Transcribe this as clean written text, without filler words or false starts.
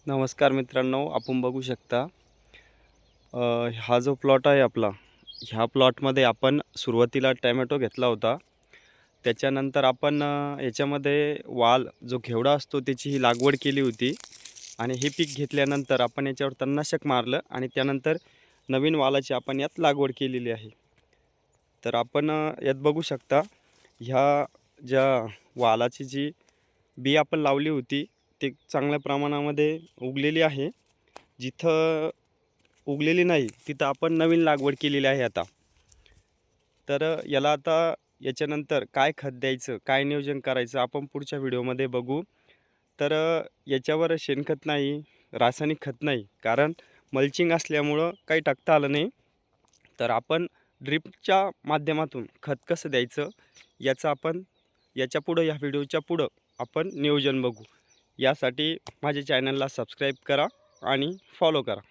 नमस्कार मित्रांनो, आपण बघू शकता हा जो प्लॉट आहे आपला, ह्या प्लॉटमध्ये आपण सुरुवातीला टोमॅटो घेतला होता. त्याच्यानंतर आपण याच्यामध्ये वाल जो घेवडा असतो त्याची ही लागवड केली होती आणि हे पीक घेतल्यानंतर आपण याच्यावर तणनाशक मारलं आणि त्यानंतर नवीन वालाची आपण यात लागवड केलेली आहे. तर आपण यात बघू शकता ह्या ज्या वालाची जी बी आपण लावली होती, ते चांगल्या प्रमाणामध्ये उगलेली आहे. जिथं उगलेली नाही, तिथं आपण नवीन लागवड केलेली आहे आता. तर याला आता याच्यानंतर काय खत द्यायचं, काय नियोजन करायचं आपण पुढच्या व्हिडिओमध्ये बघू. तर याच्यावर शेणखत नाही, रासायनिक खत नाही, कारण मल्चिंग असल्यामुळं काही टाकता आलं नाही. तर आपण ड्रिपच्या माध्यमातून खत कसं द्यायचं, याचं आपण याच्यापुढं या व्हिडिओच्या पुढं आपण नियोजन बघू. यासाठी माझ्या चॅनलला सबस्क्राईब करा आणि फॉलो करा.